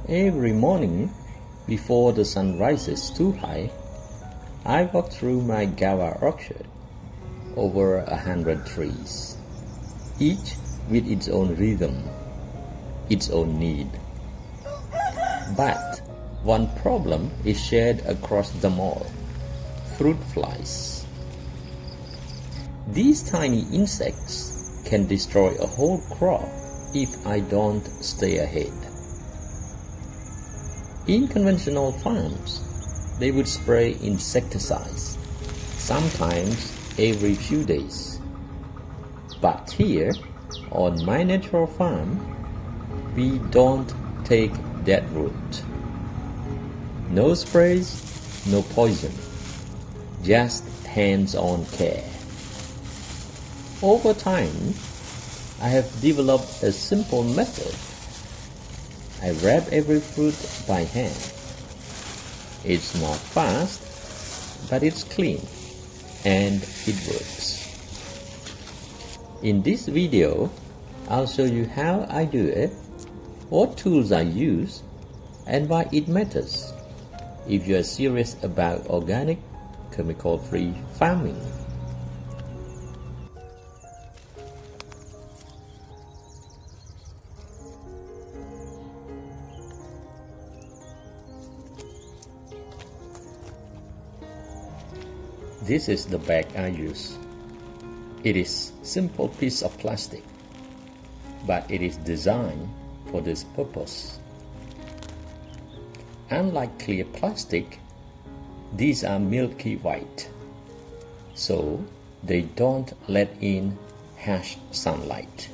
Every morning, before the sun rises too high, I walk through my Guava orchard, over 100 trees, each with its own rhythm, its own need. But one problem is shared across them all: fruit flies. These tiny insects can destroy a whole crop if I don't stay ahead. In conventional farms, they would spray insecticides, sometimes every few days. But here, on my natural farm, we don't take that route. No sprays, no poison, just hands-on care. Over time, I have developed a simple method. I wrap every fruit by hand. It's not fast, but it's clean, and it works. In this video, I'll show you how I do it, what tools I use, and why it matters if you are serious about organic, chemical-free farming. This is the bag I use. It is a simple piece of plastic, but it is designed for this purpose. Unlike clear plastic, these are milky white, so they don't let in harsh sunlight.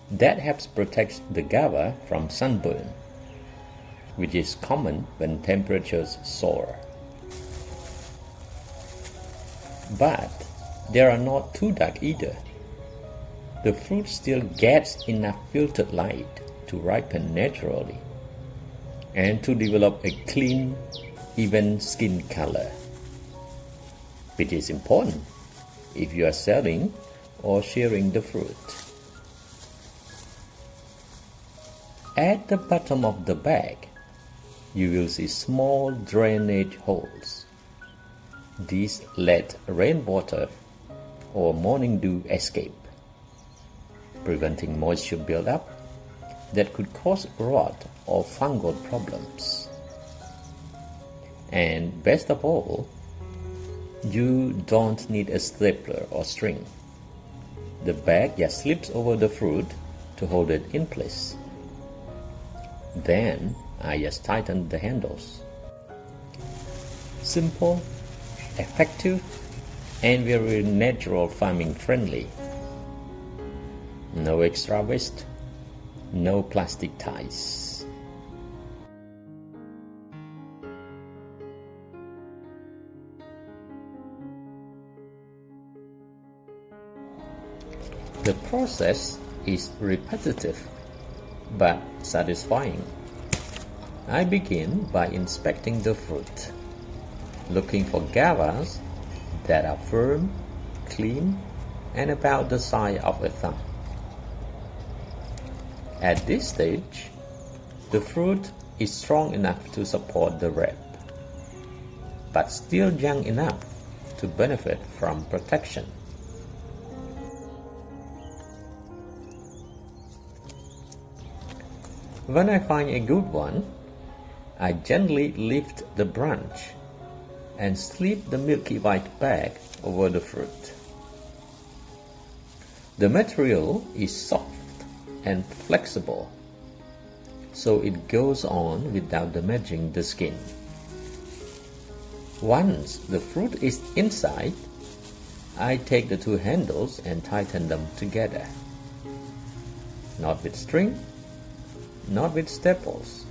That helps protect the guava from sunburn, which is common when temperatures soar. But they are not too dark either. The fruit still gets enough filtered light to ripen naturally and to develop a clean, even skin color, which is important if you are selling or sharing the fruit. At the bottom of the bag, you will see small drainage holes. These let rainwater or morning dew escape, preventing moisture buildup that could cause rot or fungal problems. And best of all, you don't need a stapler or string. The bag just slips over the fruit to hold it in place. Then I just tighten the handles. Simple, effective, and very natural farming friendly. No extra waste, no plastic ties. The process is repetitive but satisfying. I begin by inspecting the fruit, looking for guavas that are firm, clean, and about the size of a thumb. At this stage, the fruit is strong enough to support the wrap, but still young enough to benefit from protection. When I find a good one, I gently lift the branch and slip the milky white bag over the fruit. The material is soft and flexible, so it goes on without damaging the skin. Once the fruit is inside, I take the two handles and tighten them together. Not with string, not with staples,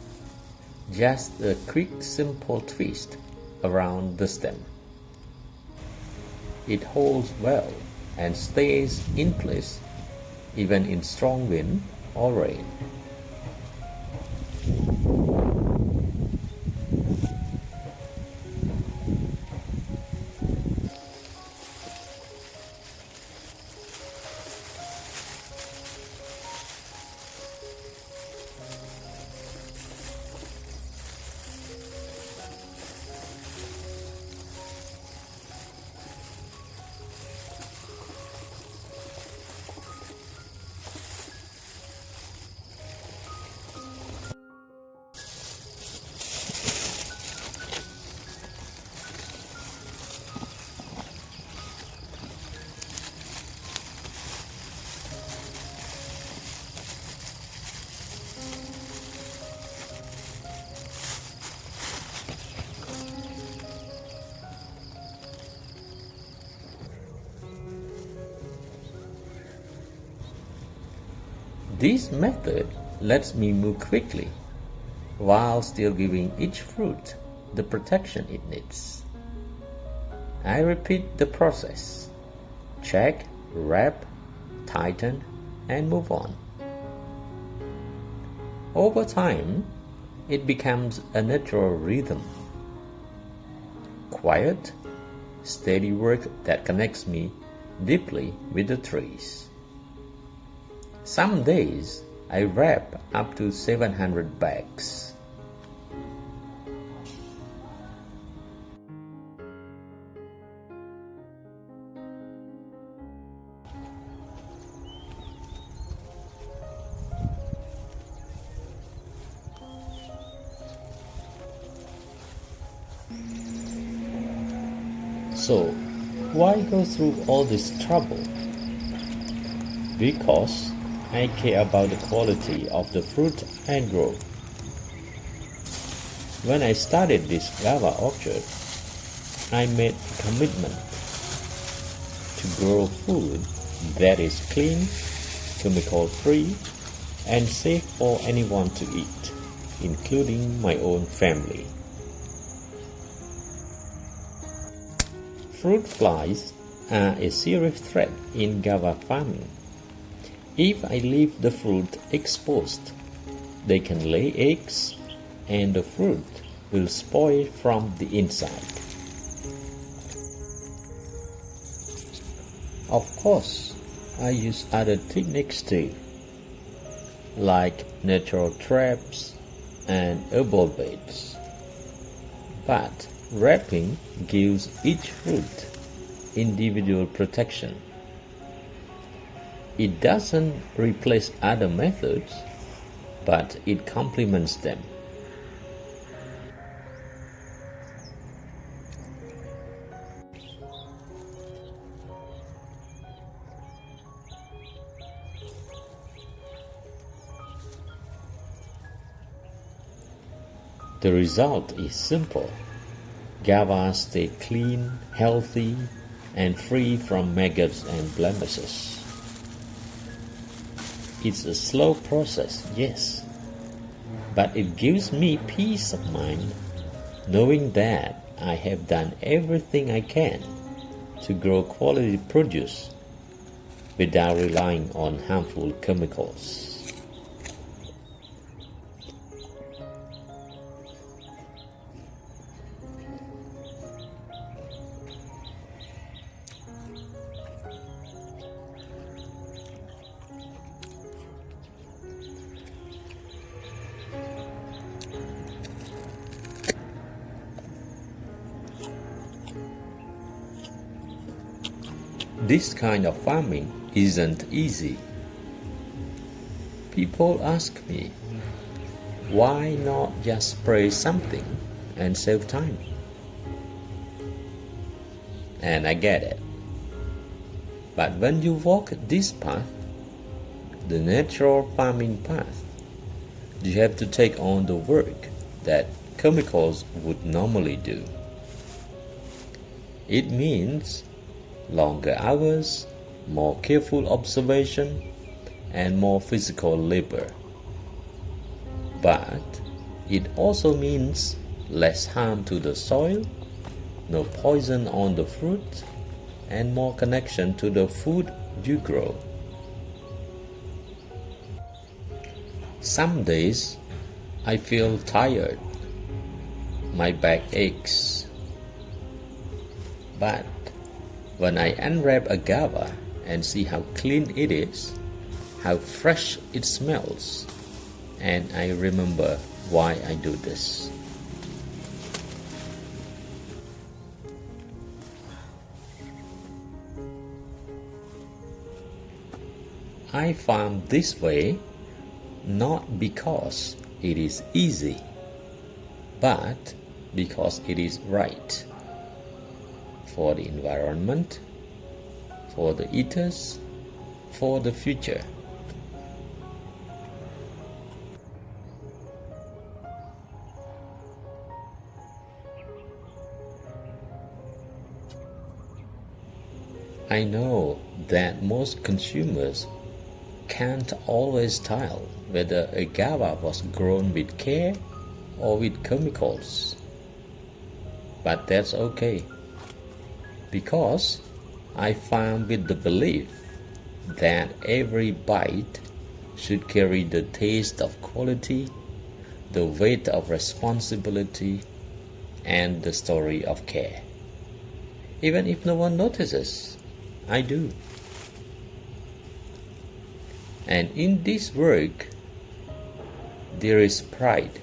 just a quick simple twist around the stem. It holds well and stays in place even in strong wind or rain. This method lets me move quickly while still giving each fruit the protection it needs. I repeat the process: check, wrap, tighten, and move on. Over time, it becomes a natural rhythm. Quiet, steady work that connects me deeply with the trees. Some days I wrap up to 700 bags. So, why go through all this trouble? Because I care about the quality of the fruit I grow. When I started this Guava orchard, I made a commitment to grow food that is clean, chemical-free, and safe for anyone to eat, including my own family. Fruit flies are a serious threat in Guava farming. If I leave the fruit exposed, they can lay eggs and the fruit will spoil from the inside. Of course, I use other techniques too, like natural traps and herbal beds. But wrapping gives each fruit individual protection. It doesn't replace other methods, but it complements them. The result is simple. Guavas stay clean, healthy, and free from maggots and blemishes. It's a slow process, yes, but it gives me peace of mind knowing that I have done everything I can to grow quality produce without relying on harmful chemicals. This kind of farming isn't easy. People ask me, why not just spray something and save time? And I get it. But when you walk this path, the natural farming path, you have to take on the work that chemicals would normally do. It means longer hours, more careful observation, and more physical labor. But it also means less harm to the soil, no poison on the fruit, and more connection to the food you grow. Some days I feel tired, my back aches. But when I unwrap a guava and see how clean it is, how fresh it smells, and I remember why I do this. I farm this way not because it is easy, but because it is right. For the environment, for the eaters, for the future. I know that most consumers can't always tell whether a guava was grown with care or with chemicals. But that's okay, because I farm with the belief that every bite should carry the taste of quality, the weight of responsibility, and the story of care. Even if no one notices, I do. And in this work, there is pride.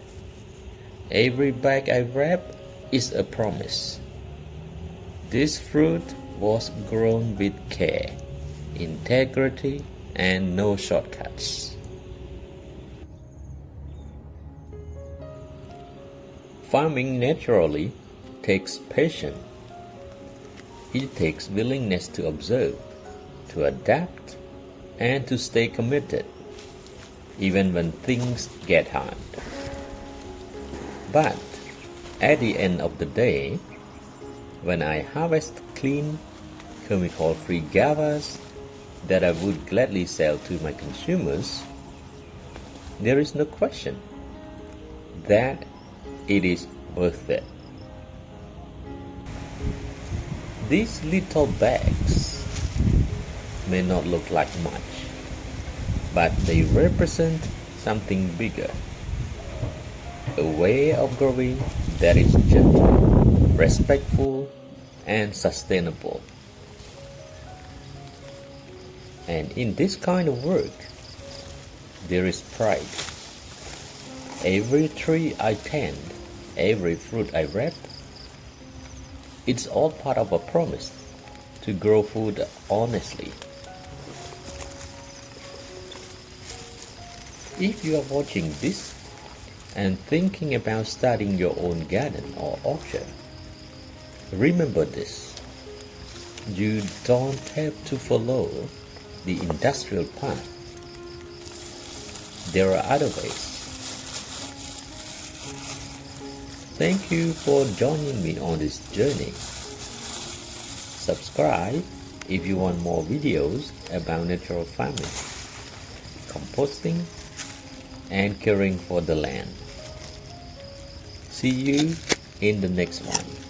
Every bag I wrap is a promise. This fruit was grown with care, integrity, and no shortcuts. Farming naturally takes patience. It takes willingness to observe, to adapt, and to stay committed, even when things get hard. But at the end of the day, when I harvest clean, chemical-free guavas that I would gladly sell to my consumers, there is no question that it is worth it. These little bags may not look like much, but they represent something bigger. A way of growing that is gentle, respectful, and sustainable. And in this kind of work, there is pride. Every tree I tend, every fruit I wrap, it's all part of a promise to grow food honestly. If you are watching this and thinking about starting your own garden or orchard, remember this. You don't have to follow the industrial path. There are other ways. Thank you for joining me on this journey. Subscribe if you want more videos about natural farming, composting, and caring for the land. See you in the next one.